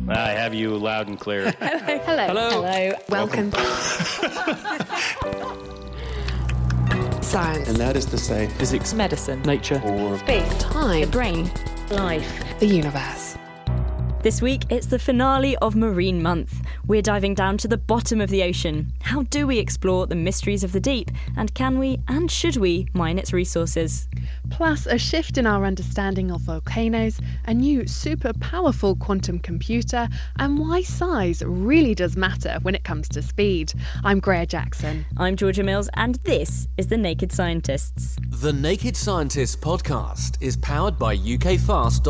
I have you loud and clear. Hello. Welcome. Science. And that is to say, physics, medicine, nature, or space, time, the brain, life, the universe. This week, it's the finale of Marine Month. We're diving down to the bottom of the ocean. How do we explore the mysteries of the deep? And can we, and should we, mine its resources? Plus, a shift in our understanding of volcanoes, a new super powerful quantum computer, and why size really does matter when it comes to speed. I'm Greer Jackson. I'm Georgia Mills, and this is The Naked Scientists. The Naked Scientists podcast is powered by ukfast.co.uk.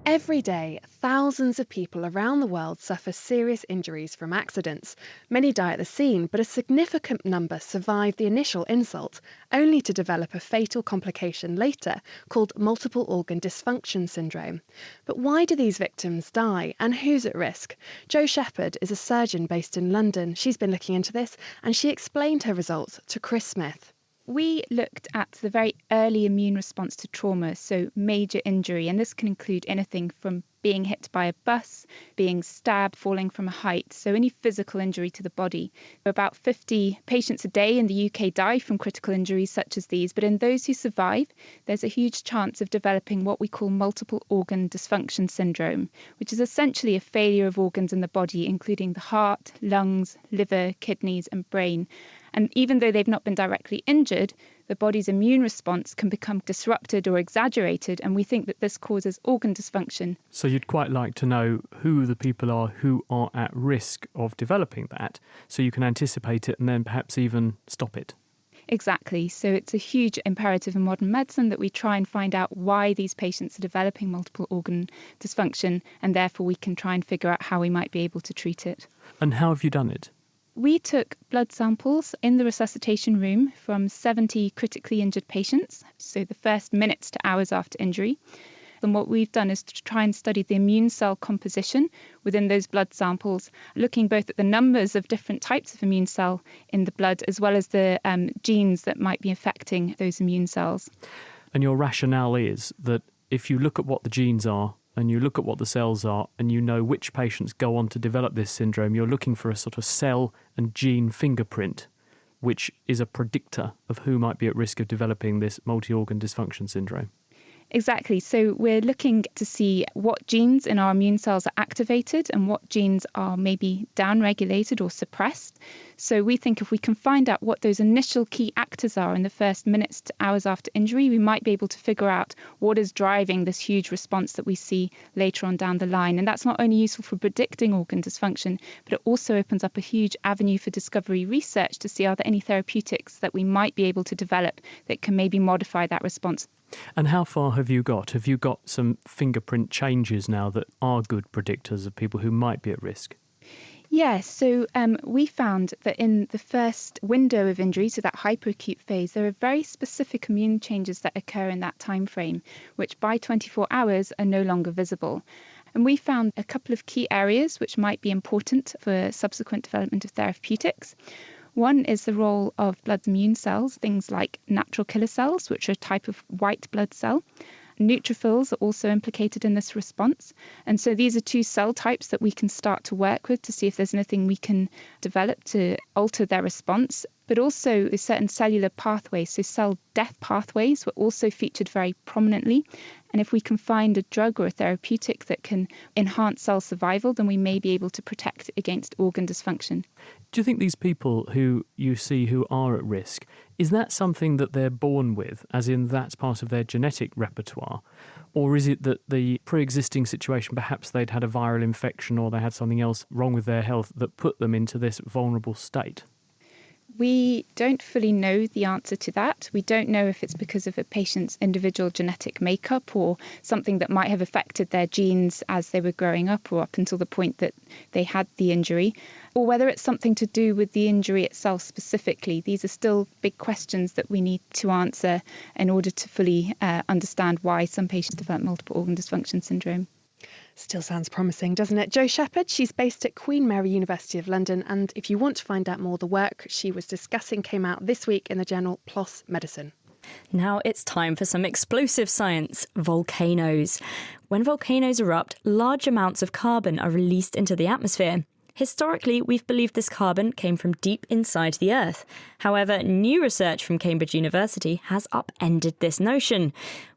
Every day, thousands of people around the world suffer serious injuries from accidents. Many die at the scene, but a significant number survive the initial insult, only to develop a fatal complication later called multiple organ dysfunction syndrome. But why do these victims die, and who's at risk? Jo Shepherd is a surgeon based in London. She's been looking into this, and she explained her results to Chris Smith. We looked at the very early immune response to trauma, so major injury, and this can include anything from being hit by a bus, being stabbed, falling from a height, so any physical injury to the body. About 50 patients a day in the UK die from critical injuries such as these, but in those who survive, there's a huge chance of developing what we call multiple organ dysfunction syndrome, which is essentially a failure of organs in the body, including the heart, lungs, liver, kidneys, and brain. And even though they've not been directly injured, the body's immune response can become disrupted or exaggerated, and we think that this causes organ dysfunction. So you'd quite like to know who the people are who are at risk of developing that, so you can anticipate it and then perhaps even stop it. Exactly. So it's a huge imperative in modern medicine that we try and find out why these patients are developing multiple organ dysfunction, and therefore we can try and figure out how we might be able to treat it. And how have you done it? We took blood samples in the resuscitation room from 70 critically injured patients, so the first minutes to hours after injury. And what we've done is to try and study the immune cell composition within those blood samples, looking both at the numbers of different types of immune cell in the blood, as well as the genes that might be affecting those immune cells. And your rationale is that if you look at what the genes are, and you look at what the cells are, and you know which patients go on to develop this syndrome, you're looking for a sort of cell and gene fingerprint, which is a predictor of who might be at risk of developing this multi-organ dysfunction syndrome. Exactly. So we're looking to see what genes in our immune cells are activated and what genes are maybe downregulated or suppressed. So we think if we can find out what those initial key actors are in the first minutes to hours after injury, we might be able to figure out what is driving this huge response that we see later on down the line. And that's not only useful for predicting organ dysfunction, but it also opens up a huge avenue for discovery research to see are there any therapeutics that we might be able to develop that can maybe modify that response. And how far have you got? Have you got some fingerprint changes now that are good predictors of people who might be at risk? Yes, so we found that in the first window of injury, so that hyperacute phase, there are very specific immune changes that occur in that time frame, which by 24 hours are no longer visible. And we found a couple of key areas which might be important for subsequent development of therapeutics. One is the role of blood immune cells, things like natural killer cells, which are a type of white blood cell. Neutrophils are also implicated in this response. And so these are two cell types that we can start to work with to see if there's anything we can develop to alter their response. But also certain cellular pathways, so cell death pathways were also featured very prominently. And if we can find a drug or a therapeutic that can enhance cell survival, then we may be able to protect against organ dysfunction. Do you think these people who you see who are at risk, is that something that they're born with, as in that's part of their genetic repertoire? Or is it that the pre-existing situation, perhaps they'd had a viral infection or they had something else wrong with their health that put them into this vulnerable state? We don't fully know the answer to that. We don't know if it's because of a patient's individual genetic makeup or something that might have affected their genes as they were growing up or up until the point that they had the injury, or whether it's something to do with the injury itself specifically. These are still big questions that we need to answer in order to fully understand why some patients develop multiple organ dysfunction syndrome. Still sounds promising, doesn't it? Jo Shepherd, she's based at Queen Mary University of London, and if you want to find out more, the work she was discussing came out this week in the journal PLOS Medicine. Now it's time for some explosive science, volcanoes. When volcanoes erupt, large amounts of carbon are released into the atmosphere. Historically, we've believed this carbon came from deep inside the Earth. However, new research from Cambridge University has upended this notion.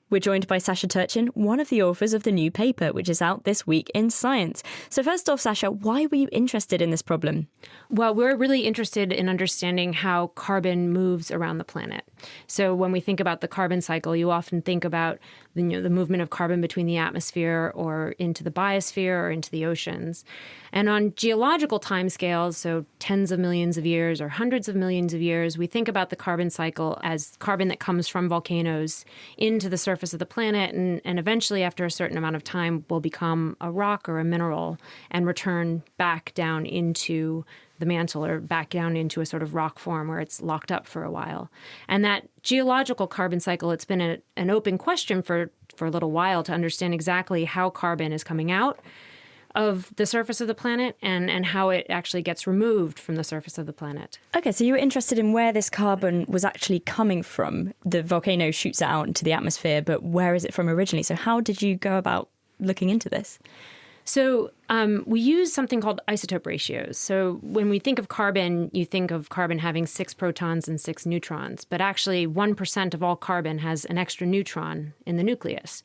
We're joined by Sasha Turchin, one of the authors of the new paper, which is out this week in Science. So first off, Sasha, why were you interested in this problem? Well, we're really interested in understanding how carbon moves around the planet. So when we think about the carbon cycle, you often think about the movement of carbon between the atmosphere or into the biosphere or into the oceans. And on geological timescales, so tens of millions of years or hundreds of millions of years, we think about the carbon cycle as carbon that comes from volcanoes into the surface of the planet and eventually, after a certain amount of time, will become a rock or a mineral and return back down into the mantle or back down into a sort of rock form where it's locked up for a while. And that geological carbon cycle, it's been an open question for a little while to understand exactly how carbon is coming out of the surface of the planet and how it actually gets removed from the surface of the planet. Okay, so you were interested in where this carbon was actually coming from. The volcano shoots it out into the atmosphere, but where is it from originally? So how did you go about looking into this? So we use something called isotope ratios. So when we think of carbon, you think of carbon having 6 protons and 6 neutrons. But actually, 1% of all carbon has an extra neutron in the nucleus.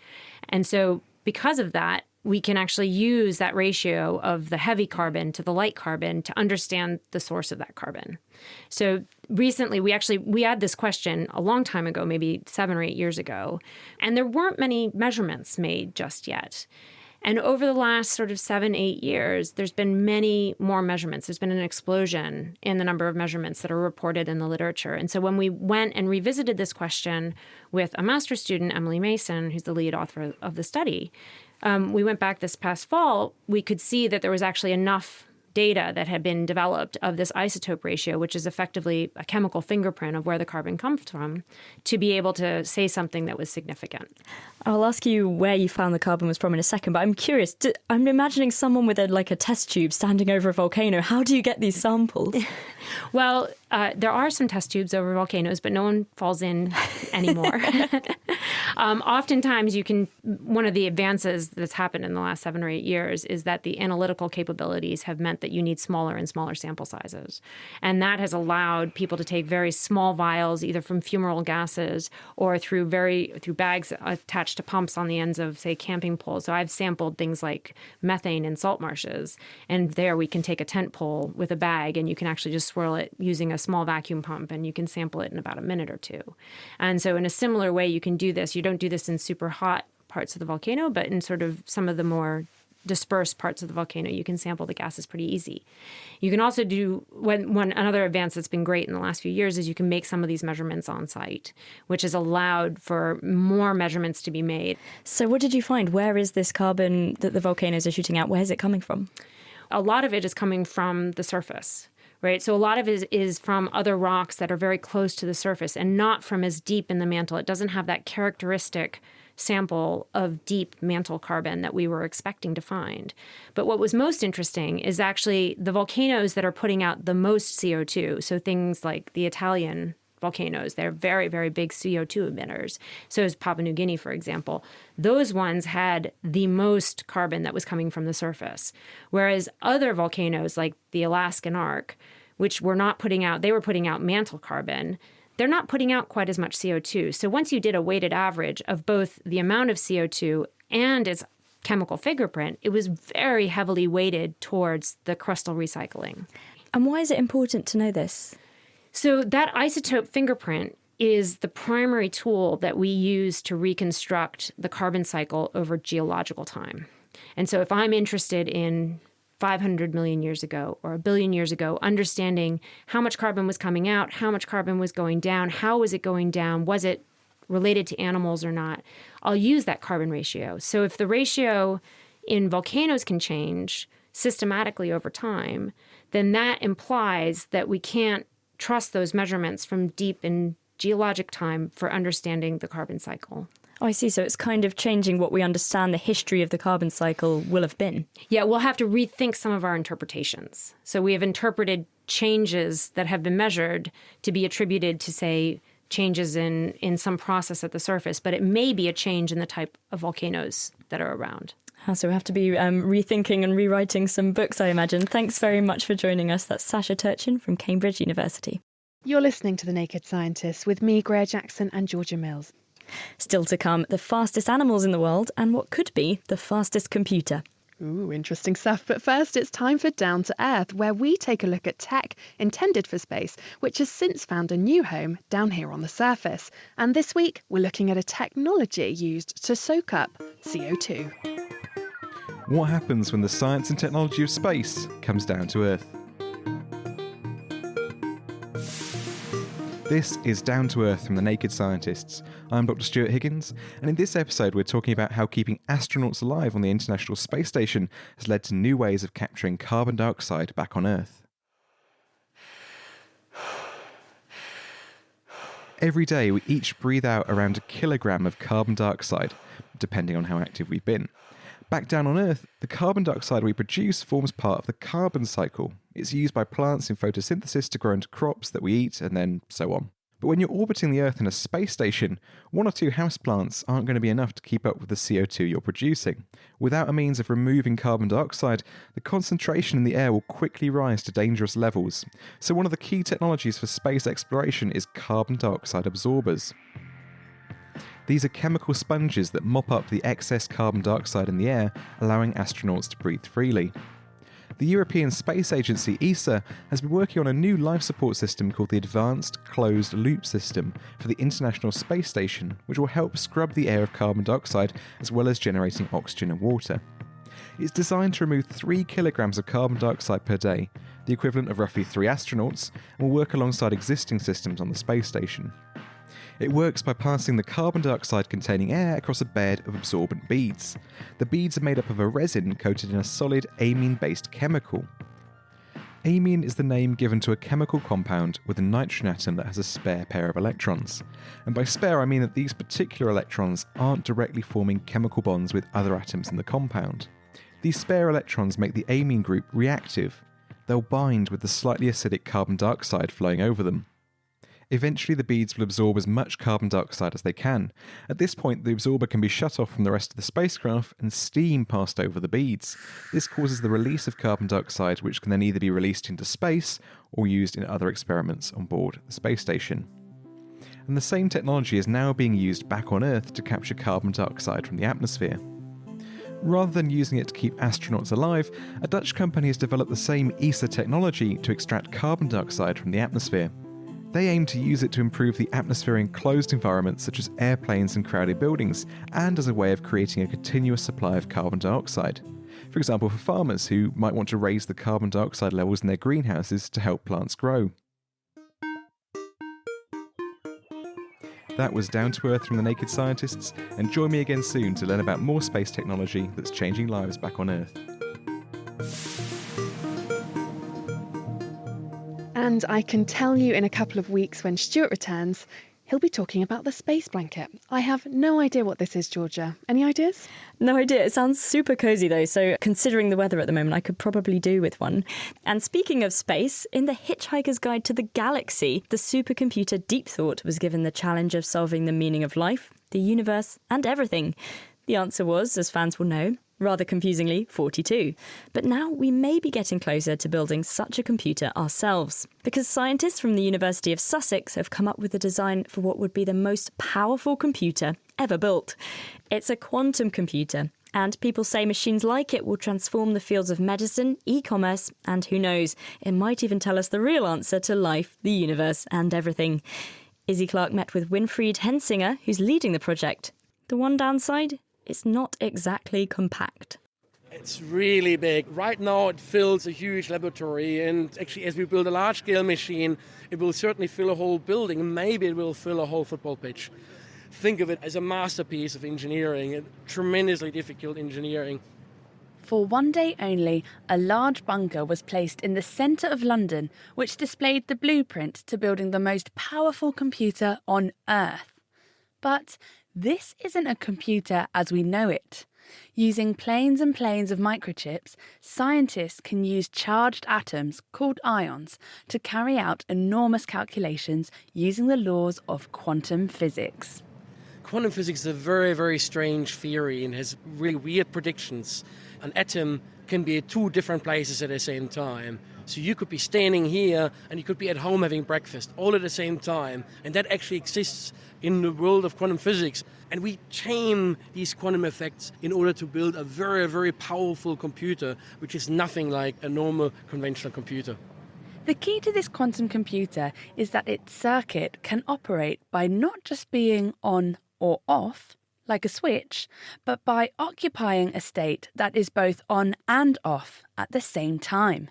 And so because of that, we can actually use that ratio of the heavy carbon to the light carbon to understand the source of that carbon. So recently, we had this question a long time ago, maybe 7 or 8 years ago, and there weren't many measurements made just yet. And over the last sort of 7, 8 years, there's been many more measurements. There's been an explosion in the number of measurements that are reported in the literature. And so when we went and revisited this question with a master's student, Emily Mason, who's the lead author of the study, we went back this past fall, we could see that there was actually enough data that had been developed of this isotope ratio, which is effectively a chemical fingerprint of where the carbon comes from, to be able to say something that was significant. I'll ask you where you found the carbon was from in a second, but I'm curious. I'm imagining someone with a test tube standing over a volcano. How do you get these samples? Well, there are some test tubes over volcanoes, but no one falls in anymore. Oftentimes, one of the advances that's happened in the last 7 or 8 years is that the analytical capabilities have meant that you need smaller and smaller sample sizes. And that has allowed people to take very small vials, either from fumarole gases or through bags attached to pumps on the ends of, say, camping poles. So I've sampled things like methane in salt marshes. And there we can take a tent pole with a bag and you can actually just swirl it using a small vacuum pump and you can sample it in about a minute or two. And so in a similar way, you can do this. You don't do this in super hot parts of the volcano, but in sort of some of the more dispersed parts of the volcano, you can sample the gases pretty easy. You can also do, another advance that's been great in the last few years is you can make some of these measurements on site, which has allowed for more measurements to be made. So what did you find? Where is this carbon that the volcanoes are shooting out? Where is it coming from? A lot of it is coming from the surface. Right. So a lot of it is from other rocks that are very close to the surface and not from as deep in the mantle. It doesn't have that characteristic sample of deep mantle carbon that we were expecting to find. But what was most interesting is actually the volcanoes that are putting out the most CO2. So things like the Italian volcanoes, they're very, very big CO2 emitters. So is Papua New Guinea, for example. Those ones had the most carbon that was coming from the surface. Whereas other volcanoes like the Alaskan Arc, which were not putting out, they were putting out mantle carbon, they're not putting out quite as much CO2. So once you did a weighted average of both the amount of CO2 and its chemical fingerprint, it was very heavily weighted towards the crustal recycling. And why is it important to know this? So that isotope fingerprint is the primary tool that we use to reconstruct the carbon cycle over geological time. And so if I'm interested in 500 million years ago or 1 billion years ago, understanding how much carbon was coming out, how much carbon was going down, how was it going down, was it related to animals or not, I'll use that carbon ratio. So if the ratio in volcanoes can change systematically over time, then that implies that we can't trust those measurements from deep in geologic time for understanding the carbon cycle. Oh, I see. So it's kind of changing what we understand the history of the carbon cycle will have been. Yeah, we'll have to rethink some of our interpretations. So we have interpreted changes that have been measured to be attributed to, say, changes in some process at the surface, but it may be a change in the type of volcanoes that are around. So we have to be rethinking and rewriting some books, I imagine. Thanks very much for joining us. That's Sasha Turchin from Cambridge University. You're listening to The Naked Scientists with me, Greer Jackson, and Georgia Mills. Still to come, the fastest animals in the world and what could be the fastest computer. Ooh, interesting stuff. But first, it's time for Down to Earth, where we take a look at tech intended for space, which has since found a new home down here on the surface. And this week, we're looking at a technology used to soak up CO2. What happens when the science and technology of space comes down to Earth? This is Down to Earth from The Naked Scientists. I'm Dr. Stuart Higgins, and in this episode we're talking about how keeping astronauts alive on the International Space Station has led to new ways of capturing carbon dioxide back on Earth. Every day we each breathe out around a kilogram of carbon dioxide, depending on how active we've been. Back down on Earth, the carbon dioxide we produce forms part of the carbon cycle. It's used by plants in photosynthesis to grow into crops that we eat, and then so on. But when you're orbiting the Earth in a space station, 1 or 2 houseplants aren't going to be enough to keep up with the CO2 you're producing. Without a means of removing carbon dioxide, the concentration in the air will quickly rise to dangerous levels. So one of the key technologies for space exploration is carbon dioxide absorbers. These are chemical sponges that mop up the excess carbon dioxide in the air, allowing astronauts to breathe freely. The European Space Agency, ESA, has been working on a new life support system called the Advanced Closed Loop System for the International Space Station, which will help scrub the air of carbon dioxide as well as generating oxygen and water. It's designed to remove 3 kilograms of carbon dioxide per day, the equivalent of roughly 3 astronauts, and will work alongside existing systems on the space station. It works by passing the carbon dioxide containing air across a bed of absorbent beads. The beads are made up of a resin coated in a solid amine-based chemical. Amine is the name given to a chemical compound with a nitrogen atom that has a spare pair of electrons. And by spare I mean that these particular electrons aren't directly forming chemical bonds with other atoms in the compound. These spare electrons make the amine group reactive. They'll bind with the slightly acidic carbon dioxide flowing over them. Eventually the beads will absorb as much carbon dioxide as they can. At this point the absorber can be shut off from the rest of the spacecraft and steam passed over the beads. This causes the release of carbon dioxide, which can then either be released into space or used in other experiments on board the space station. And the same technology is now being used back on Earth to capture carbon dioxide from the atmosphere. Rather than using it to keep astronauts alive, a Dutch company has developed the same ESA technology to extract carbon dioxide from the atmosphere. They aim to use it to improve the atmosphere in closed environments such as airplanes and crowded buildings, and as a way of creating a continuous supply of carbon dioxide. For example, for farmers who might want to raise the carbon dioxide levels in their greenhouses to help plants grow. That was Down to Earth from The Naked Scientists, and join me again soon to learn about more space technology that's changing lives back on Earth. And I can tell you in a couple of weeks when Stuart returns, he'll be talking about the space blanket. I have no idea what this is, Georgia. Any ideas? No idea. It sounds super cosy though, so considering the weather at the moment, I could probably do with one. And speaking of space, in the Hitchhiker's Guide to the Galaxy, the supercomputer Deep Thought was given the challenge of solving the meaning of life, the universe, and everything. The answer was, as fans will know, rather confusingly, 42. But now we may be getting closer to building such a computer ourselves, because scientists from the University of Sussex have come up with a design for what would be the most powerful computer ever built. It's a quantum computer, and people say machines like it will transform the fields of medicine, e-commerce, and who knows, it might even tell us the real answer to life, the universe, and everything. Izzy Clark met with Winfried Hensinger, who's leading the project. The one downside? It's not exactly compact. It's really big. Right now it fills a huge laboratory, and actually as we build a large-scale machine, it will certainly fill a whole building. Maybe it will fill a whole football pitch. Think of it as a masterpiece of engineering, a tremendously difficult engineering. For one day only, a large bunker was placed in the centre of London, which displayed the blueprint to building the most powerful computer on Earth. But this isn't a computer as we know it. Using planes and planes of microchips, scientists can use charged atoms, called ions, to carry out enormous calculations using the laws of quantum physics. Quantum physics is a very, very strange theory and has really weird predictions. An atom can be at two different places at the same time. So you could be standing here and you could be at home having breakfast all at the same time. And that actually exists in the world of quantum physics. And we chain these quantum effects in order to build a very, very powerful computer, which is nothing like a normal conventional computer. The key to this quantum computer is that its circuit can operate by not just being on or off, like a switch, but by occupying a state that is both on and off at the same time.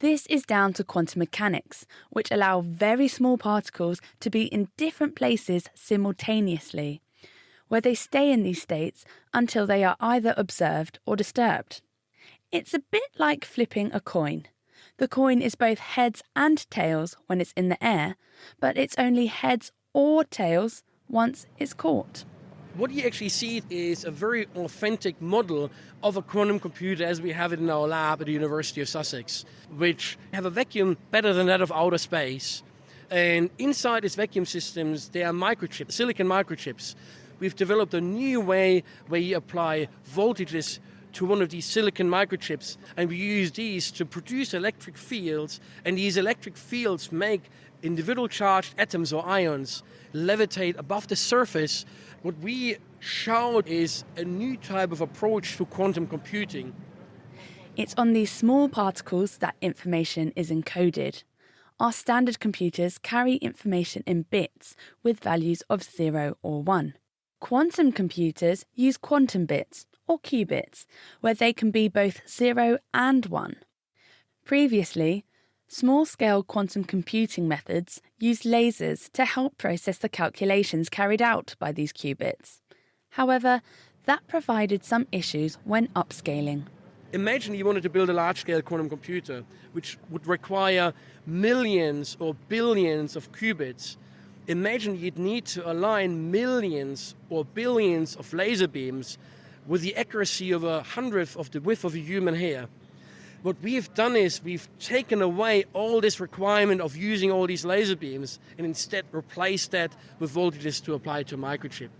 This is down to quantum mechanics, which allow very small particles to be in different places simultaneously, where they stay in these states until they are either observed or disturbed. It's a bit like flipping a coin. The coin is both heads and tails when it's in the air, but it's only heads or tails once it's caught. What you actually see is a very authentic model of a quantum computer as we have it in our lab at the University of Sussex, which have a vacuum better than that of outer space. And inside these vacuum systems, there are microchips, silicon microchips. We've developed a new way where you apply voltages to one of these silicon microchips, and we use these to produce electric fields, and these electric fields make individual charged atoms or ions levitate above the surface. What we showed is a new type of approach to quantum computing. It's on these small particles that information is encoded. Our standard computers carry information in bits with values of 0 or 1. Quantum computers use quantum bits, or qubits, where they can be both 0 and 1. Previously, small-scale quantum computing methods used lasers to help process the calculations carried out by these qubits. However, that provided some issues when upscaling. Imagine you wanted to build a large-scale quantum computer, which would require millions or billions of qubits. Imagine you'd need to align millions or billions of laser beams with the accuracy of 1/100th of the width of a human hair. What we've done is we've taken away all this requirement of using all these laser beams and instead replaced that with voltages to apply to a microchip.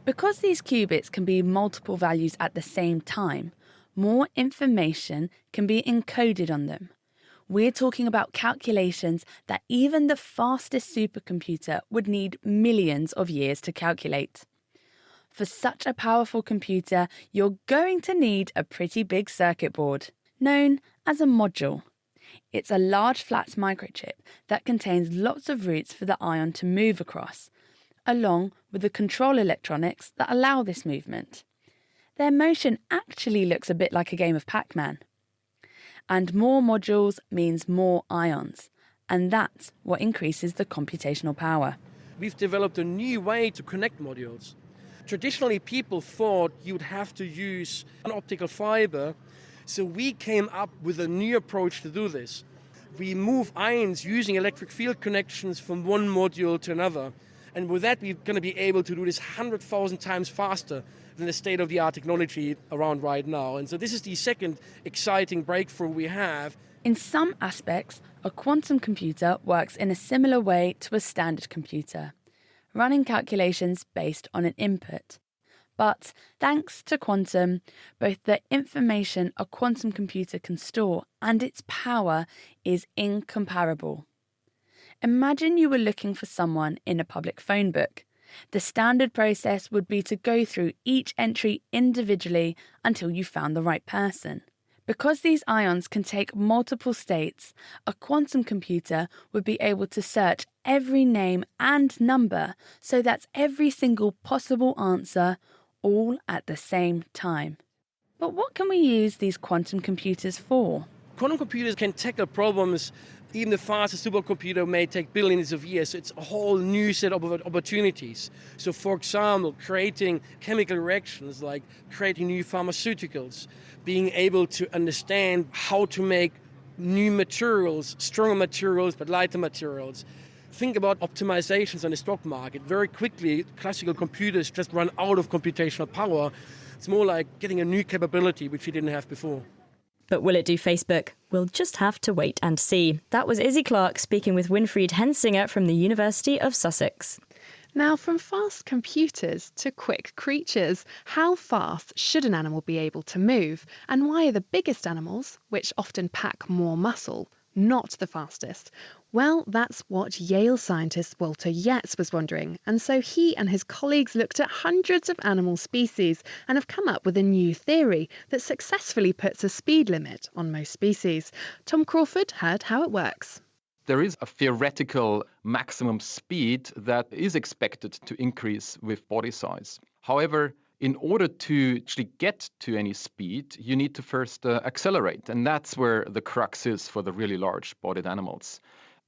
Because these qubits can be multiple values at the same time, more information can be encoded on them. We're talking about calculations that even the fastest supercomputer would need millions of years to calculate. For such a powerful computer, you're going to need a pretty big circuit board, known as a module. It's a large flat microchip that contains lots of routes for the ion to move across, along with the control electronics that allow this movement. Their motion actually looks a bit like a game of Pac-Man. And more modules means more ions, and that's what increases the computational power. We've developed a new way to connect modules. Traditionally, people thought you'd have to use an optical fiber, so we came up with a new approach to do this. We move ions using electric field connections from one module to another, and with that we're going to be able to do this 100,000 times faster than the state-of-the-art technology around right now. And so this is the second exciting breakthrough we have. In some aspects, a quantum computer works in a similar way to a standard computer, running calculations based on an input. But thanks to quantum, both the information a quantum computer can store and its power is incomparable. Imagine you were looking for someone in a public phone book. The standard process would be to go through each entry individually until you found the right person. Because these ions can take multiple states, a quantum computer would be able to search every name and number, so that's every single possible answer, all at the same time. But what can we use these quantum computers for? Quantum computers can tackle problems even the fastest supercomputer may take billions of years. It's a whole new set of opportunities. So, for example, creating chemical reactions, like creating new pharmaceuticals, being able to understand how to make new materials, stronger materials, but lighter materials. Think about optimizations on the stock market. Very quickly, classical computers just run out of computational power. It's more like getting a new capability which we didn't have before. But will it do Facebook? We'll just have to wait and see. That was Izzy Clark speaking with Winfried Hensinger from the University of Sussex. Now, from fast computers to quick creatures, how fast should an animal be able to move? And why are the biggest animals, which often pack more muscle, not the fastest? Well, that's what Yale scientist Walter Yetz was wondering, and so he and his colleagues looked at hundreds of animal species and have come up with a new theory that successfully puts a speed limit on most species. Tom Crawford heard how it works. There is a theoretical maximum speed that is expected to increase with body size. However, in order to actually get to any speed, you need to first accelerate, and that's where the crux is for the really large-bodied animals.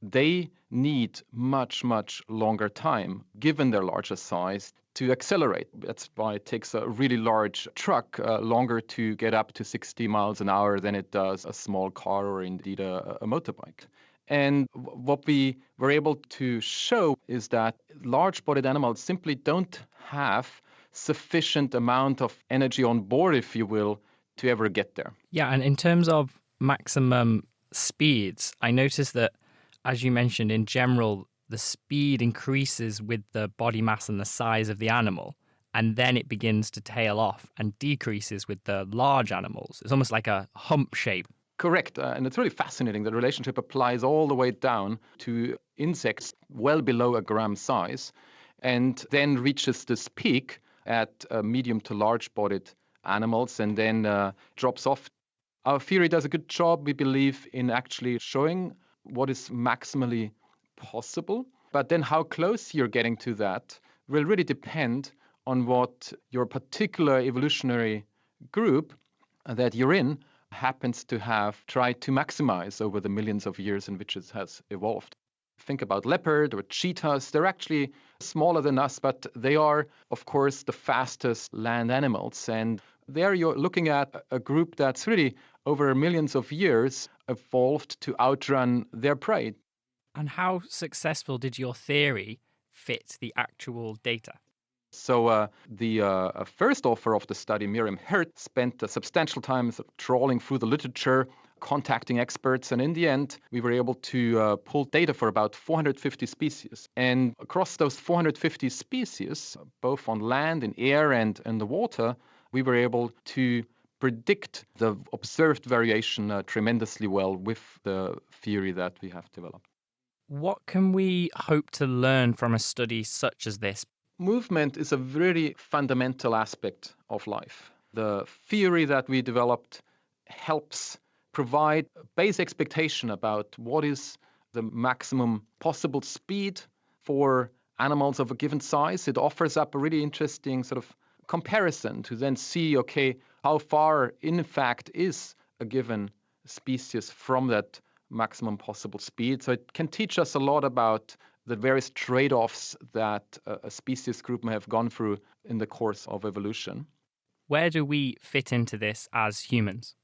They need much, much longer time, given their larger size, to accelerate. That's why it takes a really large truck longer to get up to 60 miles an hour than it does a small car or indeed a motorbike. And what we were able to show is that large-bodied animals simply don't have sufficient amount of energy on board, if you will, to ever get there. Yeah, and in terms of maximum speeds, I noticed that, as you mentioned, in general, the speed increases with the body mass and the size of the animal, and then it begins to tail off and decreases with the large animals. It's almost like a hump shape. Correct, and it's really fascinating. The relationship applies all the way down to insects well below a gram size, and then reaches this peak at medium to large-bodied animals, and then drops off. Our theory does a good job, we believe, in actually showing what is maximally possible. But then how close you're getting to that will really depend on what your particular evolutionary group that you're in happens to have tried to maximize over the millions of years in which it has evolved. Think about leopard or cheetahs. They're actually smaller than us, but they are, of course, the fastest land animals. And there you're looking at a group that's really, over millions of years, evolved to outrun their prey. And how successful did your theory fit the actual data? So the first author of the study, Miriam Hert, spent a substantial time trawling through the literature, contacting experts, and in the end, we were able to pull data for about 450 species. And across those 450 species, both on land, in air, and in the water, we were able to predict the observed variation tremendously well with the theory that we have developed. What can we hope to learn from a study such as this? Movement is a really fundamental aspect of life. The theory that we developed helps provide a base expectation about what is the maximum possible speed for animals of a given size. It offers up a really interesting sort of comparison to then see, okay, how far in fact is a given species from that maximum possible speed. So it can teach us a lot about the various trade-offs that a species group may have gone through in the course of evolution. Where do we fit into this as humans?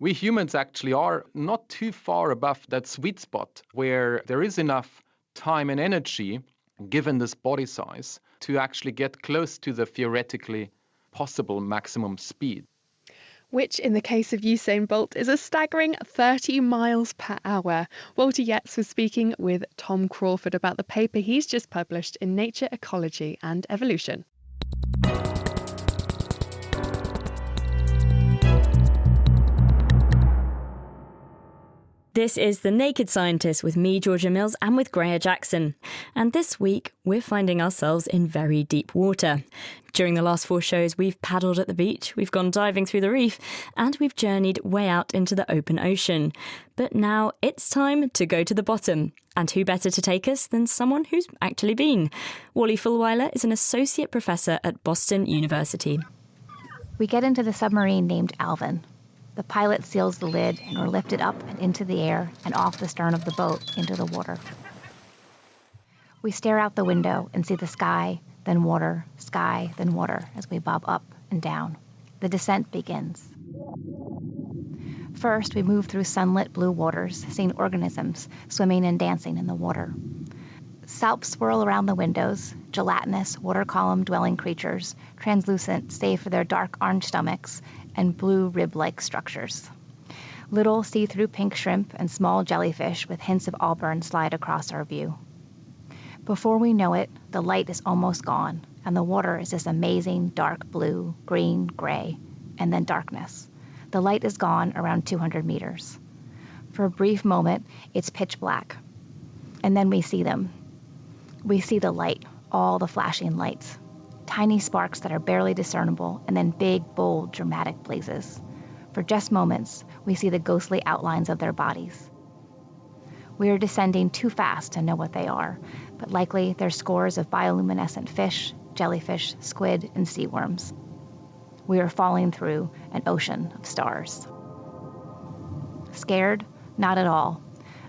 We humans actually are not too far above that sweet spot where there is enough time and energy, given this body size, to actually get close to the theoretically possible maximum speed. Which, in the case of Usain Bolt, is a staggering 30 miles per hour. Walter Yetz was speaking with Tom Crawford about the paper he's just published in Nature, Ecology and Evolution. This is The Naked Scientist with me, Georgia Mills, and with Greer Jackson. And this week, we're finding ourselves in very deep water. During the last 4 shows, we've paddled at the beach, we've gone diving through the reef, and we've journeyed way out into the open ocean. But now it's time to go to the bottom. And who better to take us than someone who's actually been? Wally Fulweiler is an associate professor at Boston University. We get into the submarine named Alvin. The pilot seals the lid and we're lifted up and into the air and off the stern of the boat into the water. We stare out the window and see the sky, then water, sky, then water as we bob up and down. The descent begins. First, we move through sunlit blue waters, seeing organisms swimming and dancing in the water. Salps swirl around the windows, gelatinous, water column dwelling creatures, translucent save for their dark orange stomachs and blue rib-like structures. Little see-through pink shrimp and small jellyfish with hints of auburn slide across our view. Before we know it, the light is almost gone, and the water is this amazing dark blue, green, gray, and then darkness. The light is gone around 200 meters. For a brief moment, it's pitch black. And then we see them. We see the light, all the flashing lights. Tiny sparks that are barely discernible, and then big, bold, dramatic blazes. For just moments, we see the ghostly outlines of their bodies. We are descending too fast to know what they are, but likely they're scores of bioluminescent fish, jellyfish, squid, and sea worms. We are falling through an ocean of stars. Scared? Not at all.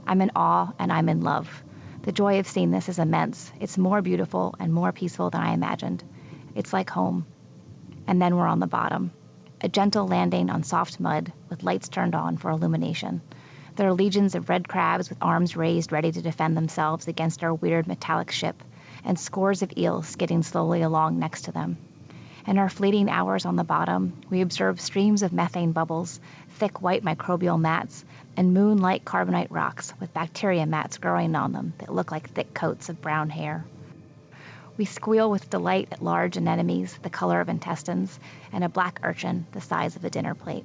I'm in awe and I'm in love. The joy of seeing this is immense. It's more beautiful and more peaceful than I imagined. It's like home. And then we're on the bottom. A gentle landing on soft mud with lights turned on for illumination. There are legions of red crabs with arms raised ready to defend themselves against our weird metallic ship, and scores of eels skidding slowly along next to them. In our fleeting hours on the bottom, we observe streams of methane bubbles, thick white microbial mats, and moon-like carbonite rocks with bacteria mats growing on them that look like thick coats of brown hair. We squeal with delight at large anemones the color of intestines and a black urchin the size of a dinner plate.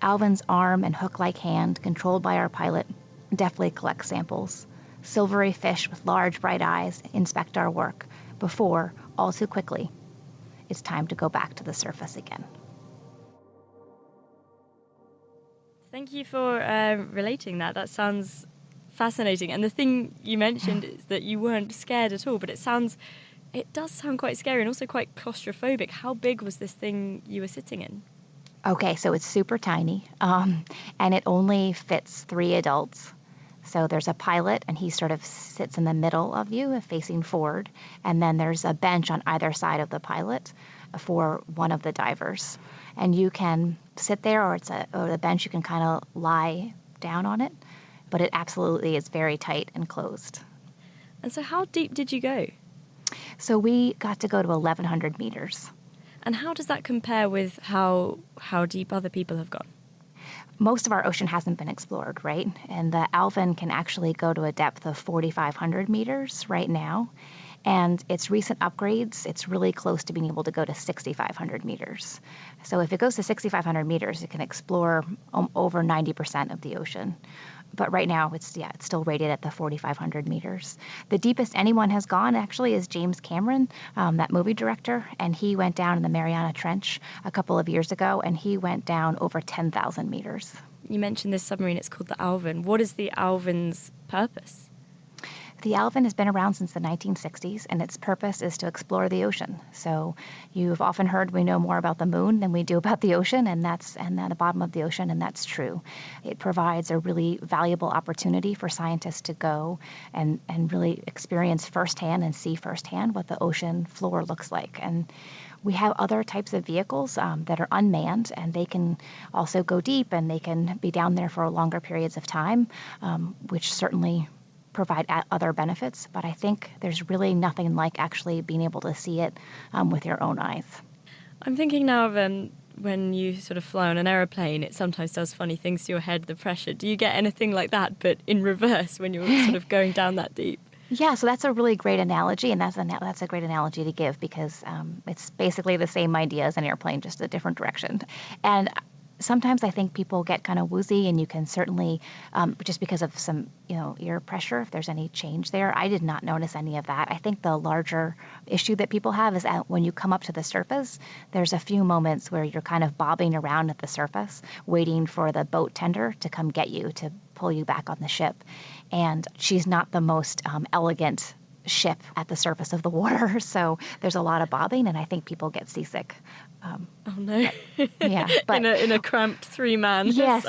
Alvin's arm and hook-like hand, controlled by our pilot, deftly collects samples. Silvery fish with large bright eyes inspect our work before, all too quickly, it's time to go back to the surface again. Thank you for relating that. That sounds fascinating. And the thing you mentioned is that you weren't scared at all, but it does sound quite scary and also quite claustrophobic. How big was this thing you were sitting in? Okay, so it's super tiny, and it only fits 3 adults. So there's a pilot, and he sort of sits in the middle of you, facing forward, and then there's a bench on either side of the pilot for one of the divers. And you can sit there, or the bench, you can kind of lie down on it, but it absolutely is very tight and closed. And so how deep did you go? So we got to go to 1,100 meters. And how does that compare with how deep other people have gone? Most of our ocean hasn't been explored, right? And the Alvin can actually go to a depth of 4,500 meters right now. And its recent upgrades, it's really close to being able to go to 6,500 meters. So if it goes to 6,500 meters, it can explore over 90% of the ocean. But right now, it's still rated at the 4,500 meters. The deepest anyone has gone, actually, is James Cameron, that movie director, and he went down in the Mariana Trench a couple of years ago, and he went down over 10,000 meters. You mentioned this submarine, it's called the Alvin. What is the Alvin's purpose? The Alvin has been around since the 1960s, and its purpose is to explore the ocean. So you've often heard we know more about the moon than we do about the ocean, and the bottom of the ocean, and that's true. It provides a really valuable opportunity for scientists to go and really experience firsthand and see firsthand what the ocean floor looks like. And we have other types of vehicles that are unmanned, and they can also go deep, and they can be down there for longer periods of time, which certainly provide other benefits, but I think there's really nothing like actually being able to see it with your own eyes. I'm thinking now of when you sort of fly on an aeroplane, it sometimes does funny things to your head, the pressure. Do you get anything like that, but in reverse when you're sort of going down that deep? Yeah, so that's a really great analogy, and that's a great analogy to give because it's basically the same idea as an airplane, just a different direction. And sometimes I think people get kind of woozy, and you can certainly, just because of some, ear pressure, if there's any change there. I did not notice any of that. I think the larger issue that people have is that when you come up to the surface, there's a few moments where you're kind of bobbing around at the surface, waiting for the boat tender to come get you, to pull you back on the ship. And she's not the most elegant ship at the surface of the water, so there's a lot of bobbing, and I think people get seasick. Oh no! Yeah, but in a cramped 3-man. Yes,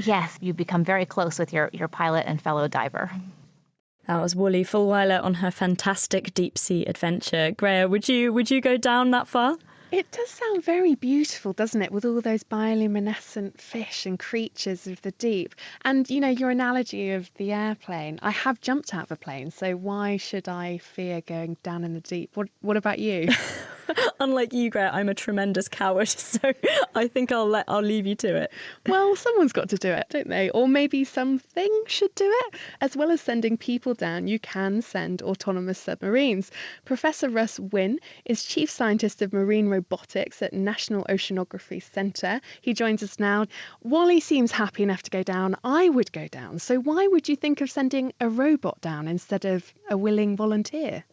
yes, you become very close with your pilot and fellow diver. That was Wooly Fulwiler on her fantastic deep sea adventure. Greya, would you go down that far? It does sound very beautiful, doesn't it, with all those bioluminescent fish and creatures of the deep. And, your analogy of the airplane, I have jumped out of a plane, so why should I fear going down in the deep? What about you? Unlike you, Greta, I'm a tremendous coward, so I think I'll leave you to it. Well, someone's got to do it, don't they? Or maybe something should do it. As well as sending people down, you can send autonomous submarines. Professor Russ Wynn is Chief Scientist of Marine Robotics at National Oceanography Centre. He joins us now. Wally seems happy enough to go down. I would go down. So why would you think of sending a robot down instead of a willing volunteer?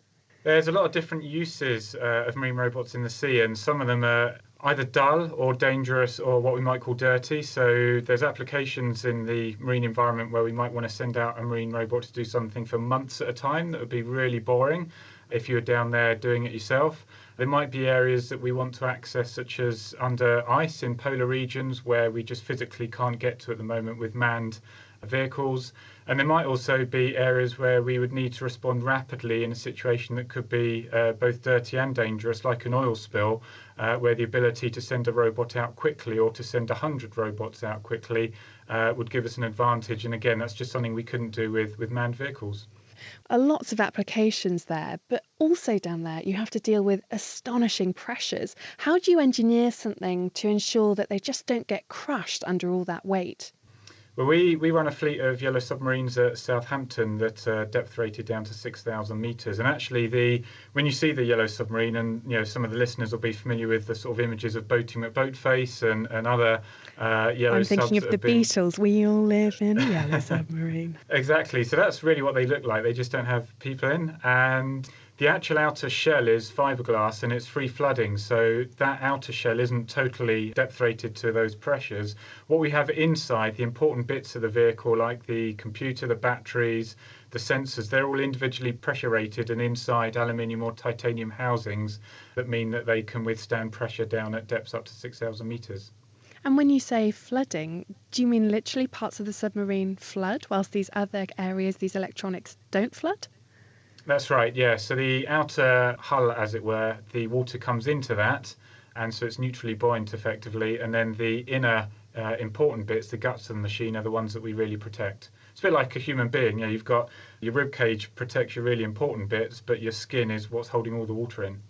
There's a lot of different uses of marine robots in the sea, and some of them are either dull or dangerous or what we might call dirty. So there's applications in the marine environment where we might want to send out a marine robot to do something for months at a time. That would be really boring if you were down there doing it yourself. There might be areas that we want to access, such as under ice in polar regions where we just physically can't get to at the moment with manned vehicles. And there might also be areas where we would need to respond rapidly in a situation that could be both dirty and dangerous, like an oil spill, where the ability to send a robot out quickly or to send 100 robots out quickly would give us an advantage. And again, that's just something we couldn't do with manned vehicles. Lots of applications there, but also down there you have to deal with astonishing pressures. How do you engineer something to ensure that they just don't get crushed under all that weight? Well, we run a fleet of yellow submarines at Southampton that are depth rated down to 6,000 metres. And actually, when you see the yellow submarine, and some of the listeners will be familiar with the sort of images of Boating McBoatface and other yellow I'm subs. thinking of the Beatles. We all live in a yellow submarine. Exactly. So that's really what they look like. They just don't have people in. And the actual outer shell is fiberglass and it's free flooding, so that outer shell isn't totally depth rated to those pressures. What we have inside, the important bits of the vehicle, like the computer, the batteries, the sensors, they're all individually pressure rated and inside aluminium or titanium housings that mean that they can withstand pressure down at depths up to 6,000 metres. And when you say flooding, do you mean literally parts of the submarine flood whilst these other areas, these electronics, don't flood? That's right, yeah. So the outer hull, as it were, the water comes into that, and so it's neutrally buoyant effectively, and then the inner important bits, the guts of the machine, are the ones that we really protect. It's a bit like a human being. You've got your rib cage protects your really important bits, but your skin is what's holding all the water in.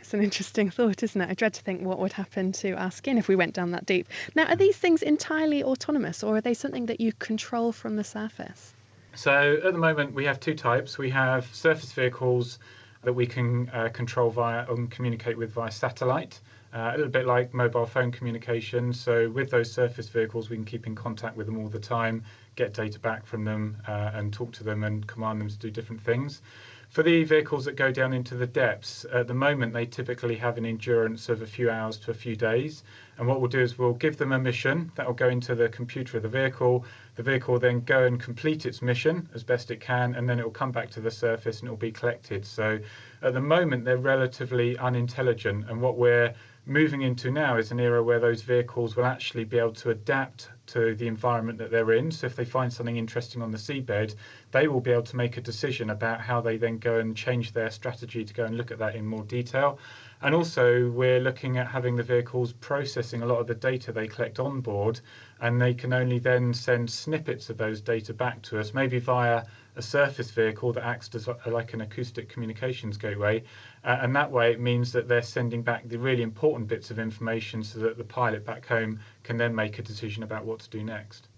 It's an interesting thought, isn't it? I dread to think what would happen to our skin if we went down that deep. Now, are these things entirely autonomous, or are they something that you control from the surface? So at the moment we have two types. We have surface vehicles that we can control via and communicate with via satellite, a little bit like mobile phone communication. So with those surface vehicles we can keep in contact with them all the time, get data back from them and talk to them and command them to do different things. For the vehicles that go down into the depths, at the moment they typically have an endurance of a few hours to a few days. And what we'll do is we'll give them a mission that will go into the computer of the vehicle. The vehicle will then go and complete its mission as best it can, and then it will come back to the surface and it will be collected. So at the moment they're relatively unintelligent, and what we're moving into now is an era where those vehicles will actually be able to adapt to the environment that they're in. So if they find something interesting on the seabed, they will be able to make a decision about how they then go and change their strategy to go and look at that in more detail. And also we're looking at having the vehicles processing a lot of the data they collect on board, and they can only then send snippets of those data back to us, maybe via a surface vehicle that acts as like an acoustic communications gateway. And that way it means that they're sending back the really important bits of information so that the pilot back home can then make a decision about what to do next.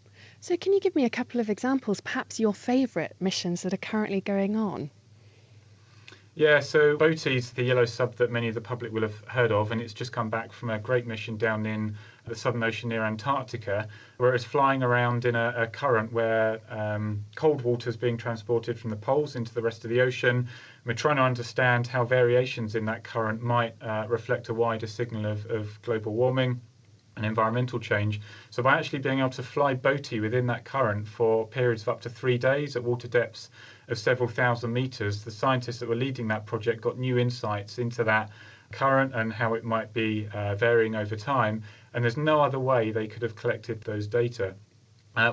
So can you give me a couple of examples, perhaps your favourite missions that are currently going on? Yeah, so BOTI's the yellow sub that many of the public will have heard of, and it's just come back from a great mission down in the Southern Ocean near Antarctica, where it's flying around in a current where cold water is being transported from the poles into the rest of the ocean. We're trying to understand how variations in that current might reflect a wider signal of global warming and environmental change. So by actually being able to fly BOTI within that current for periods of up to 3 days at water depths of several thousand meters, the scientists that were leading that project got new insights into that current and how it might be varying over time. And there's no other way they could have collected those data.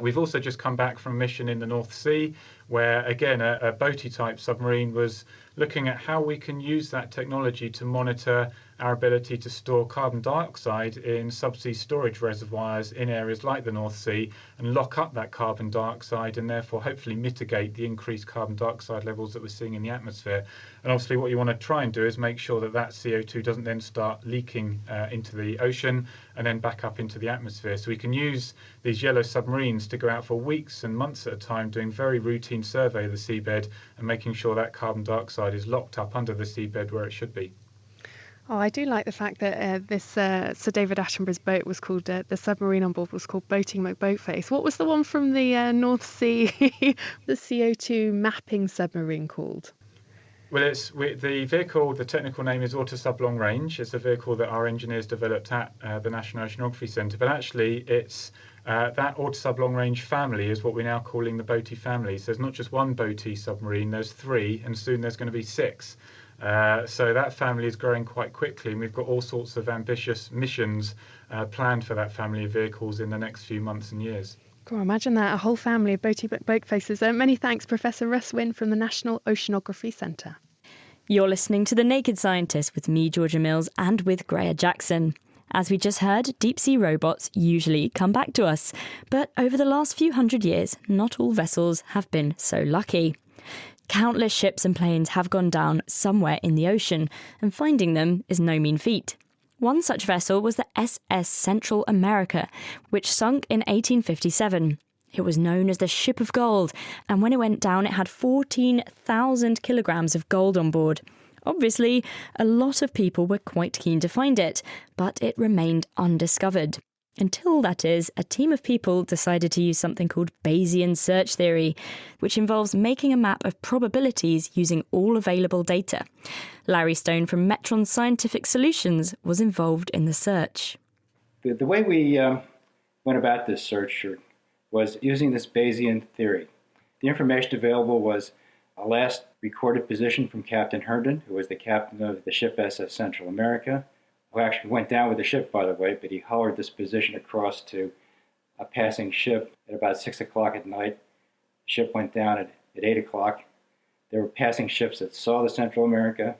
We've also just come back from a mission in the North Sea where, again, a Boaty-type submarine was looking at how we can use that technology to monitor our ability to store carbon dioxide in subsea storage reservoirs in areas like the North Sea and lock up that carbon dioxide and therefore hopefully mitigate the increased carbon dioxide levels that we're seeing in the atmosphere. And obviously what you want to try and do is make sure that that CO2 doesn't then start leaking into the ocean and then back up into the atmosphere. So we can use these yellow submarines to go out for weeks and months at a time doing very routine survey of the seabed and making sure that carbon dioxide is locked up under the seabed where it should be. Oh, I do like the fact that this Sir David Attenborough's boat was called, the submarine on board was called Boating McBoatface. What was the one from the North Sea, the CO2 mapping submarine called? Well, the vehicle, the technical name is AutoSub Long Range. It's a vehicle that our engineers developed at the National Oceanography Centre, but actually it's that AutoSub Long Range family is what we're now calling the Boaty family. So there's not just one Boaty submarine, there's 3, and soon there's going to be 6. So that family is growing quite quickly, and we've got all sorts of ambitious missions planned for that family of vehicles in the next few months and years. God, imagine that, a whole family of Boaty McBoatfaces. Many thanks, Professor Russ Wynn from the National Oceanography Centre. You're listening to The Naked Scientist with me, Georgia Mills, and with Greya Jackson. As we just heard, deep-sea robots usually come back to us. But over the last few hundred years, not all vessels have been so lucky. Countless ships and planes have gone down somewhere in the ocean, and finding them is no mean feat. One such vessel was the SS Central America, which sunk in 1857. It was known as the Ship of Gold, and when it went down, it had 14,000 kilograms of gold on board. Obviously, a lot of people were quite keen to find it, but it remained undiscovered. Until, that is, a team of people decided to use something called Bayesian search theory, which involves making a map of probabilities using all available data. Larry Stone from Metron Scientific Solutions was involved in the search. The way we went about this search was using this Bayesian theory. The information available was a last recorded position from Captain Herndon, who was the captain of the ship SS Central America, who actually went down with the ship, by the way, but he hollered this position across to a passing ship at about 6 o'clock at night. The ship went down at 8 o'clock. There were passing ships that saw the Central America.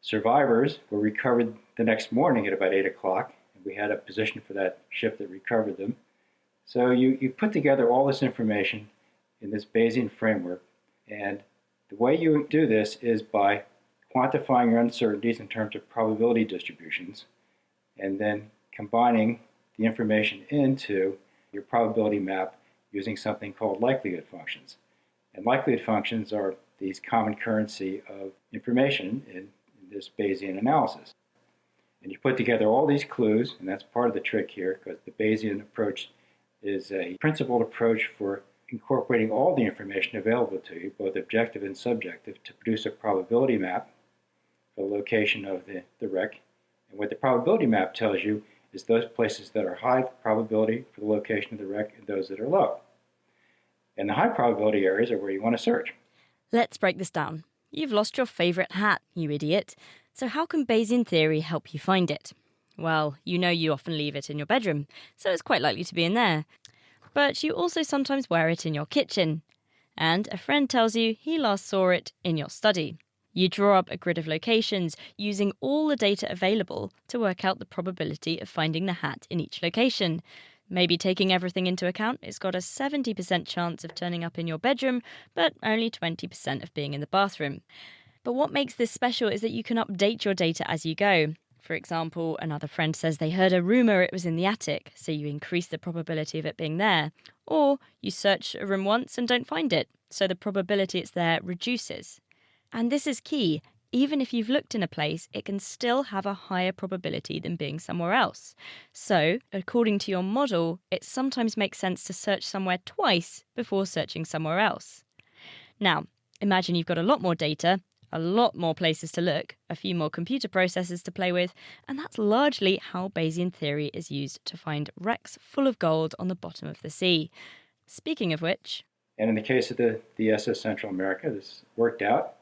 Survivors were recovered the next morning at about 8 o'clock, and we had a position for that ship that recovered them. So you put together all this information in this Bayesian framework, and the way you do this is by quantifying your uncertainties in terms of probability distributions, and then combining the information into your probability map using something called likelihood functions. And likelihood functions are these common currency of information in this Bayesian analysis. And you put together all these clues, and that's part of the trick here, because the Bayesian approach is a principled approach for incorporating all the information available to you, both objective and subjective, to produce a probability map for the location of the wreck. And what the probability map tells you is those places that are high probability for the location of the wreck and those that are low. And the high probability areas are where you want to search. Let's break this down. You've lost your favourite hat, you idiot. So how can Bayesian theory help you find it? Well, you know you often leave it in your bedroom, so it's quite likely to be in there. But you also sometimes wear it in your kitchen. And a friend tells you he last saw it in your study. You draw up a grid of locations using all the data available to work out the probability of finding the hat in each location. Maybe taking everything into account, it's got a 70% chance of turning up in your bedroom, but only 20% of being in the bathroom. But what makes this special is that you can update your data as you go. For example, another friend says they heard a rumour it was in the attic, so you increase the probability of it being there. Or you search a room once and don't find it, so the probability it's there reduces. And this is key. Even if you've looked in a place, it can still have a higher probability than being somewhere else. So, according to your model, it sometimes makes sense to search somewhere twice before searching somewhere else. Now, imagine you've got a lot more data, a lot more places to look, a few more computer processes to play with, and that's largely how Bayesian theory is used to find wrecks full of gold on the bottom of the sea. Speaking of which... And in the case of the SS Central America, this worked out.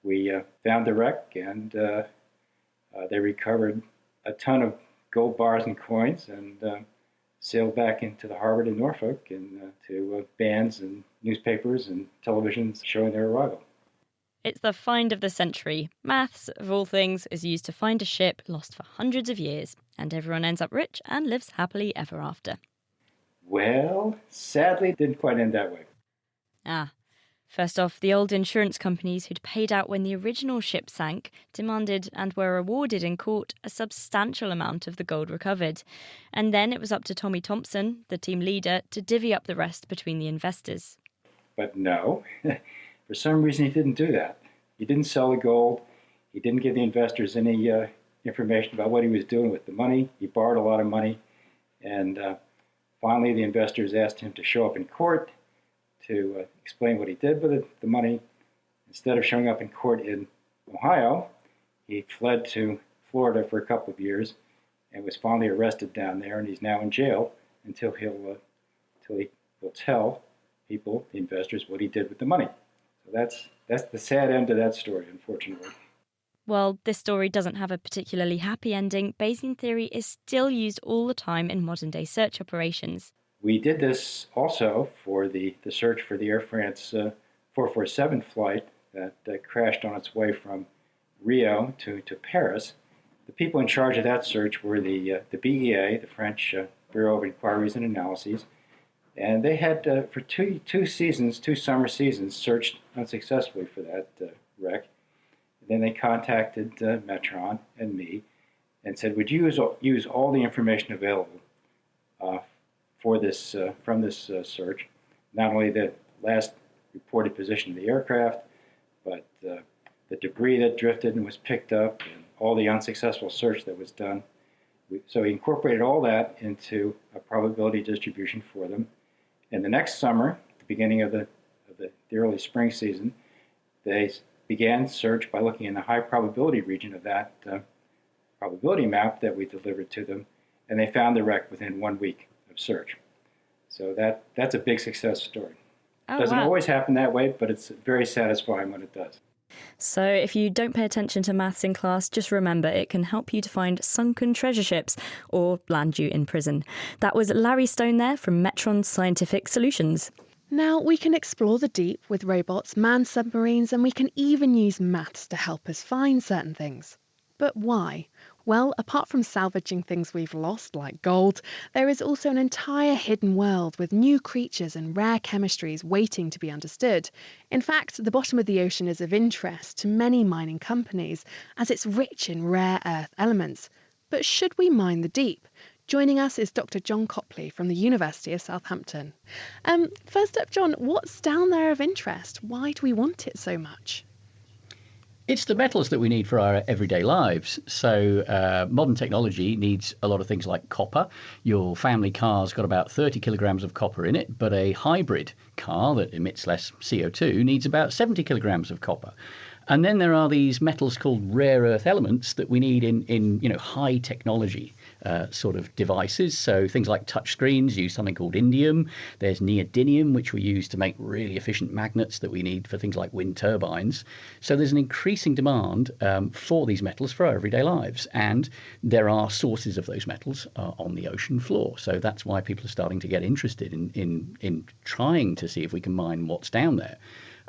We found the wreck, and they recovered a ton of gold bars and coins, and sailed back into the harbor to Norfolk and to bands and newspapers and televisions showing their arrival. It's the find of the century. Maths, of all things, is used to find a ship lost for hundreds of years, and everyone ends up rich and lives happily ever after. Well, sadly, it didn't quite end that way. First off, the old insurance companies who'd paid out when the original ship sank demanded and were awarded in court a substantial amount of the gold recovered. And then it was up to Tommy Thompson, the team leader, to divvy up the rest between the investors. But no, for some reason he didn't do that. He didn't sell the gold. He didn't give the investors any information about what he was doing with the money. He borrowed a lot of money. And finally, the investors asked him to show up in court to explain what he did with the money. Instead of showing up in court in Ohio, he fled to Florida for a couple of years and was finally arrested down there, and he's now in jail until he will tell people, the investors, what he did with the money. So that's the sad end of that story, unfortunately. While this story doesn't have a particularly happy ending, Bayesian theory is still used all the time in modern-day search operations. We did this also for the search for the Air France 447 flight that crashed on its way from Rio to Paris. The people in charge of that search were the BEA, the French Bureau of Inquiries and Analyses, and they had for two summer seasons, searched unsuccessfully for that wreck. And then they contacted Metron and me and said, would you use all the information available for this from this search, not only the last reported position of the aircraft, but the debris that drifted and was picked up, and all the unsuccessful search that was done. So we incorporated all that into a probability distribution for them. And the next summer, the beginning of the early spring season, they began search by looking in the high probability region of that probability map that we delivered to them, and they found the wreck within 1 week of search. So that's a big success story. Oh, Doesn't wow. always happen that way, but it's very satisfying when it does. So if you don't pay attention to maths in class, just remember it can help you to find sunken treasure ships or land you in prison. That was Larry Stone there from Metron Scientific Solutions. Now we can explore the deep with robots, manned submarines, and we can even use maths to help us find certain things. But why? Well, apart from salvaging things we've lost, like gold, there is also an entire hidden world with new creatures and rare chemistries waiting to be understood. In fact, the bottom of the ocean is of interest to many mining companies, as it's rich in rare earth elements. But should we mine the deep? Joining us is Dr. John Copley from the University of Southampton. First up, John, what's down there of interest? Why do we want it so much? It's the metals that we need for our everyday lives. So modern technology needs a lot of things like copper. Your family car's got about 30 kilograms of copper in it, but a hybrid car that emits less CO2 needs about 70 kilograms of copper. And then there are these metals called rare earth elements that we need in high technology sort of devices. So things like touch screens use something called indium. There's neodymium, which we use to make really efficient magnets that we need for things like wind turbines. So there's an increasing demand for these metals for our everyday lives. And there are sources of those metals on the ocean floor. So that's why people are starting to get interested in trying to see if we can mine what's down there.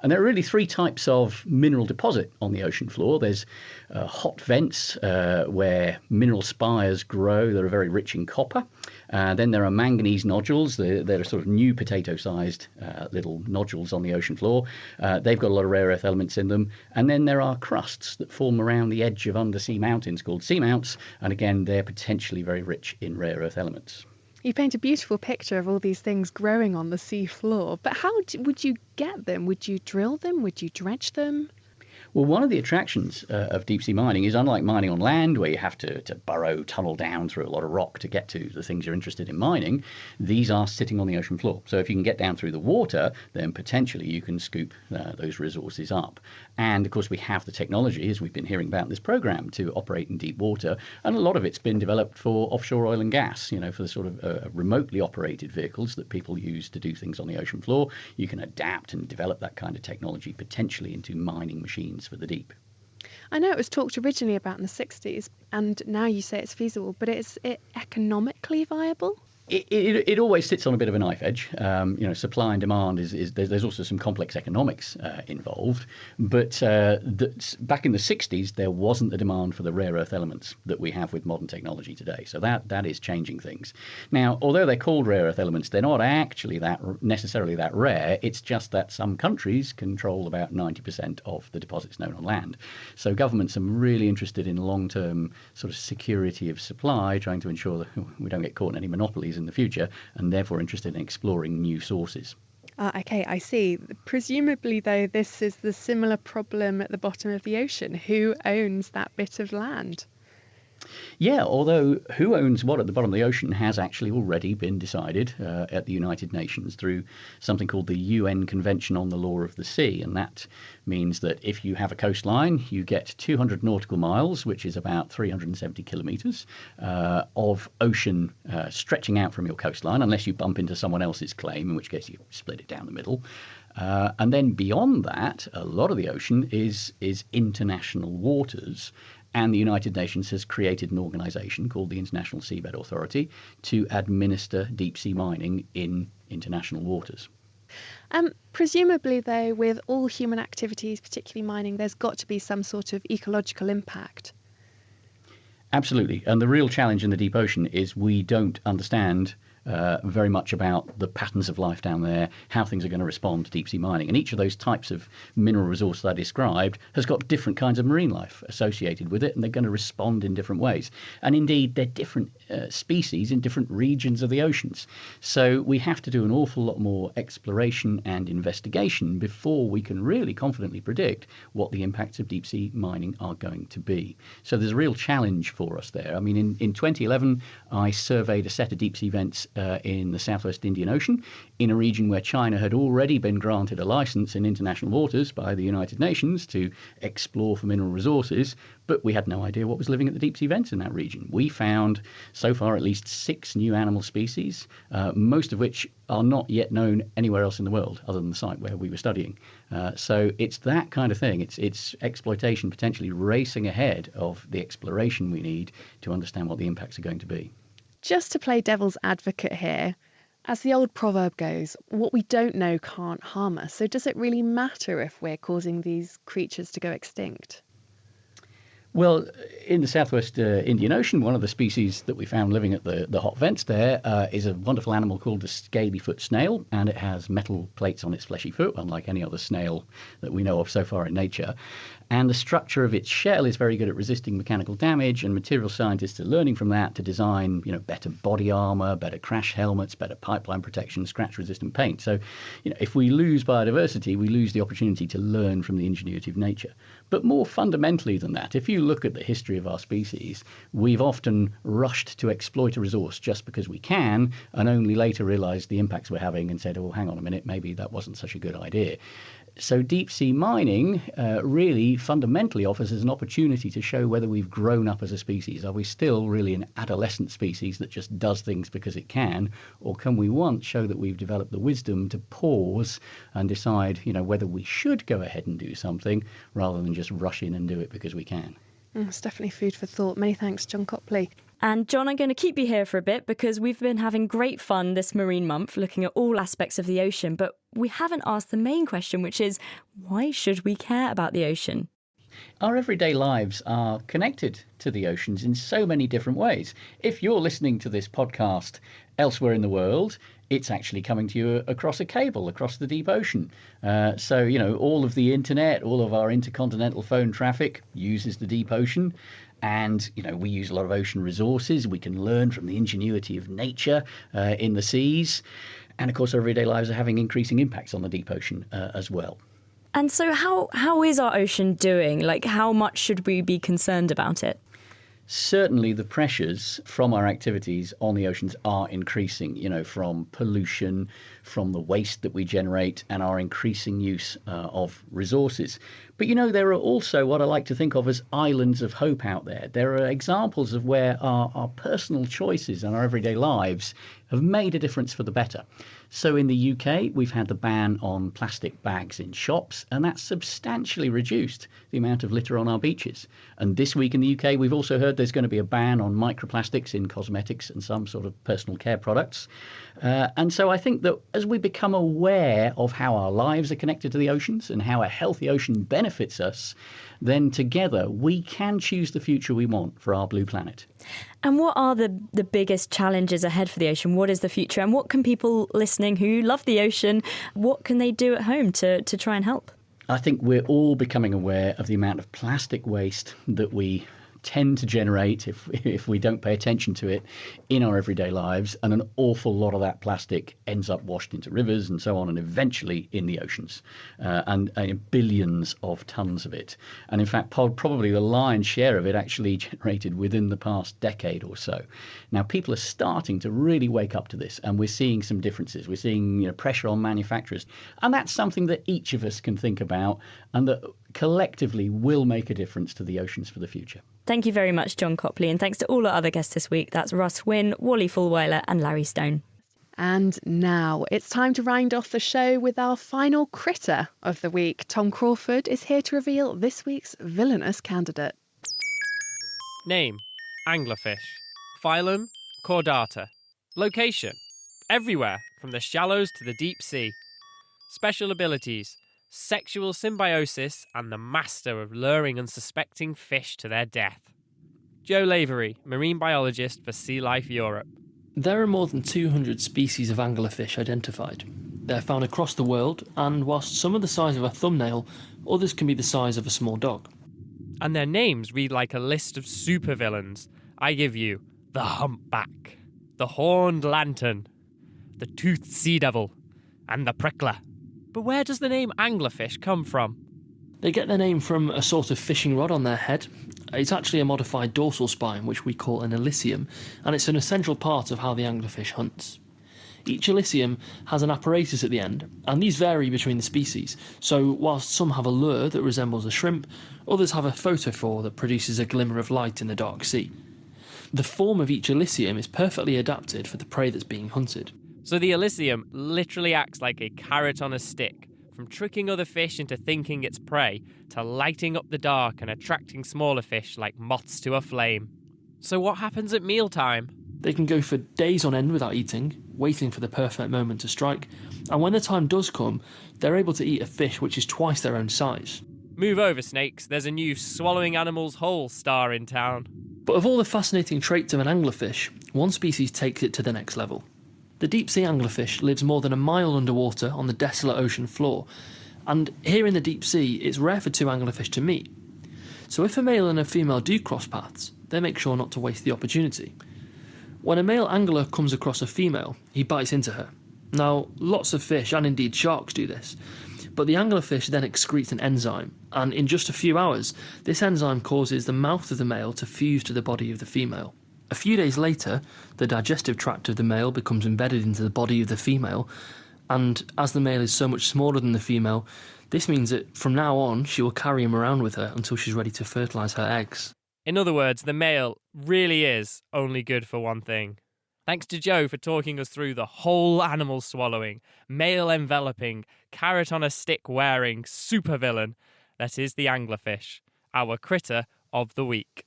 And there are really three types of mineral deposit on the ocean floor. There's hot vents where mineral spires grow that are very rich in copper. Then there are manganese nodules. They're sort of new potato-sized little nodules on the ocean floor. They've got a lot of rare earth elements in them. And then there are crusts that form around the edge of undersea mountains called seamounts. And again, they're potentially very rich in rare earth elements. You paint a beautiful picture of all these things growing on the sea floor, but how would you get them? Would you drill them? Would you dredge them? Well, one of the attractions of deep sea mining is, unlike mining on land where you have to burrow, tunnel down through a lot of rock to get to the things you're interested in mining, these are sitting on the ocean floor. So if you can get down through the water, then potentially you can scoop those resources up. And of course, we have the technology, as we've been hearing about in this program, to operate in deep water. And a lot of it's been developed for offshore oil and gas, for the sort of remotely operated vehicles that people use to do things on the ocean floor. You can adapt and develop that kind of technology potentially into mining machines for the deep. I know it was talked originally about in the 60s, and now you say it's feasible, but is it economically viable? It always sits on a bit of a knife edge. Supply and demand there's also some complex economics involved. But back in the 60s, there wasn't the demand for the rare earth elements that we have with modern technology today. So that is changing things. Now, although they're called rare earth elements, they're not actually necessarily that rare. It's just that some countries control about 90% of the deposits known on land. So governments are really interested in long-term sort of security of supply, trying to ensure that we don't get caught in any monopolies in the future, and therefore interested in exploring new sources. Okay, I see. Presumably, though, this is the similar problem at the bottom of the ocean. Who owns that bit of land? Yeah, although who owns what at the bottom of the ocean has actually already been decided at the United Nations through something called the UN Convention on the Law of the Sea. And that means that if you have a coastline, you get 200 nautical miles, which is about 370 kilometres, of ocean stretching out from your coastline, unless you bump into someone else's claim, in which case you split it down the middle. And then beyond that, a lot of the ocean is international waters. And the United Nations has created an organisation called the International Seabed Authority to administer deep sea mining in international waters. Presumably, though, with all human activities, particularly mining, there's got to be some sort of ecological impact. Absolutely. And the real challenge in the deep ocean is we don't understand very much about the patterns of life down there, how things are going to respond to deep sea mining. And each of those types of mineral resource that I described has got different kinds of marine life associated with it, and they're going to respond in different ways. And indeed, they're different species in different regions of the oceans. So we have to do an awful lot more exploration and investigation before we can really confidently predict what the impacts of deep sea mining are going to be. So there's a real challenge for us there. I mean, in 2011, I surveyed a set of deep sea vents in the southwest Indian Ocean, in a region where China had already been granted a license in international waters by the United Nations to explore for mineral resources, but we had no idea what was living at the deep sea vents in that region. We found so far at least 6 new animal species, most of which are not yet known anywhere else in the world other than the site where we were studying. So it's that kind of thing. It's exploitation potentially racing ahead of the exploration we need to understand what the impacts are going to be. Just to play devil's advocate here, as the old proverb goes, what we don't know can't harm us. So does it really matter if we're causing these creatures to go extinct? Well, in the southwest Indian Ocean, one of the species that we found living at the hot vents there is a wonderful animal called the scaly-foot snail, and it has metal plates on its fleshy foot, unlike any other snail that we know of so far in nature. And the structure of its shell is very good at resisting mechanical damage, and material scientists are learning from that to design, better body armor, better crash helmets, better pipeline protection, scratch-resistant paint. So, if we lose biodiversity, we lose the opportunity to learn from the ingenuity of nature. But more fundamentally than that, if you look at the history of our species, we've often rushed to exploit a resource just because we can, and only later realized the impacts we're having and said, oh, hang on a minute, maybe that wasn't such a good idea. So deep sea mining really fundamentally offers us an opportunity to show whether we've grown up as a species. Are we still really an adolescent species that just does things because it can? Or can we once show that we've developed the wisdom to pause and decide, whether we should go ahead and do something rather than just rush in and do it because we can? It's definitely food for thought. Many thanks, John Copley. And John, I'm going to keep you here for a bit because we've been having great fun this Marine Month looking at all aspects of the ocean, but we haven't asked the main question, which is, why should we care about the ocean? Our everyday lives are connected to the oceans in so many different ways. If you're listening to this podcast elsewhere in the world, it's actually coming to you across a cable, across the deep ocean. So, all of the internet, all of our intercontinental phone traffic uses the deep ocean. And, we use a lot of ocean resources. We can learn from the ingenuity of nature in the seas. And, of course, our everyday lives are having increasing impacts on the deep ocean as well. And so how is our ocean doing? Like, how much should we be concerned about it? Certainly the pressures from our activities on the oceans are increasing, from pollution, from the waste that we generate and our increasing use of resources. But, there are also what I like to think of as islands of hope out there. There are examples of where our personal choices and our everyday lives have made a difference for the better. So in the UK, we've had the ban on plastic bags in shops, and that's substantially reduced the amount of litter on our beaches. And this week in the UK, we've also heard there's going to be a ban on microplastics in cosmetics and some sort of personal care products. And so I think that as we become aware of how our lives are connected to the oceans and how a healthy ocean benefits us, then together we can choose the future we want for our blue planet. And what are the biggest challenges ahead for the ocean? What is the future? And what can people listening who love the ocean, what can they do at home to try and help? I think we're all becoming aware of the amount of plastic waste that we tend to generate if we don't pay attention to it in our everyday lives, and an awful lot of that plastic ends up washed into rivers and so on, and eventually in the oceans, and billions of tons of it. And in fact, probably the lion's share of it actually generated within the past decade or so. Now, people are starting to really wake up to this, and we're seeing some differences. We're seeing pressure on manufacturers, and that's something that each of us can think about, and that collectively will make a difference to the oceans for the future. Thank you very much, John Copley, and thanks to all our other guests this week. That's Russ Wynn, Wally Fulweiler and Larry Stone. And now it's time to round off the show with our final critter of the week. Tom Crawford is here to reveal this week's villainous candidate. Name, anglerfish. Phylum, Chordata. Location, everywhere from the shallows to the deep sea. Special abilities, sexual symbiosis and the master of luring unsuspecting fish to their death. Joe Lavery, marine biologist for Sea Life Europe. There are more than 200 species of anglerfish identified. They're found across the world, and whilst some are the size of a thumbnail, others can be the size of a small dog. And their names read like a list of supervillains. I give you the Humpback, the Horned Lantern, the Toothed Sea Devil, and the Prickler. But where does the name anglerfish come from? They get their name from a sort of fishing rod on their head. It's actually a modified dorsal spine, which we call an elysium, and it's an essential part of how the anglerfish hunts. Each elysium has an apparatus at the end, and these vary between the species. So whilst some have a lure that resembles a shrimp, others have a photophore that produces a glimmer of light in the dark sea. The form of each elysium is perfectly adapted for the prey that's being hunted. So the elysium literally acts like a carrot on a stick, from tricking other fish into thinking it's prey, to lighting up the dark and attracting smaller fish like moths to a flame. So what happens at mealtime? They can go for days on end without eating, waiting for the perfect moment to strike, and when the time does come, they're able to eat a fish which is twice their own size. Move over, snakes, there's a new Swallowing Animals Whole star in town. But of all the fascinating traits of an anglerfish, one species takes it to the next level. The deep-sea anglerfish lives more than a mile underwater on the desolate ocean floor, and here in the deep sea it's rare for two anglerfish to meet. So if a male and a female do cross paths, they make sure not to waste the opportunity. When a male angler comes across a female, he bites into her. Now, lots of fish, and indeed sharks, do this, but the anglerfish then excretes an enzyme, and in just a few hours, this enzyme causes the mouth of the male to fuse to the body of the female. A few days later, the digestive tract of the male becomes embedded into the body of the female, and as the male is so much smaller than the female, this means that from now on she will carry him around with her until she's ready to fertilise her eggs. In other words, the male really is only good for one thing. Thanks to Joe for talking us through the whole animal swallowing, male enveloping, carrot on a stick wearing supervillain that is the anglerfish, our critter of the week.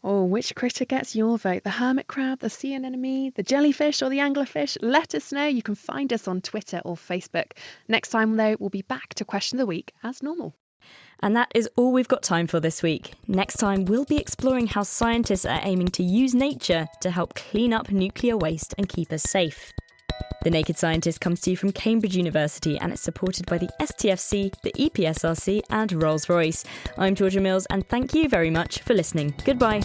Oh, which critter gets your vote? The hermit crab, the sea anemone, the jellyfish or the anglerfish? Let us know. You can find us on Twitter or Facebook. Next time, though, we'll be back to Question of the Week as normal. And that is all we've got time for this week. Next time, we'll be exploring how scientists are aiming to use nature to help clean up nuclear waste and keep us safe. The Naked Scientist comes to you from Cambridge University and it's supported by the STFC, the EPSRC and Rolls-Royce. I'm Georgia Mills and thank you very much for listening. Goodbye.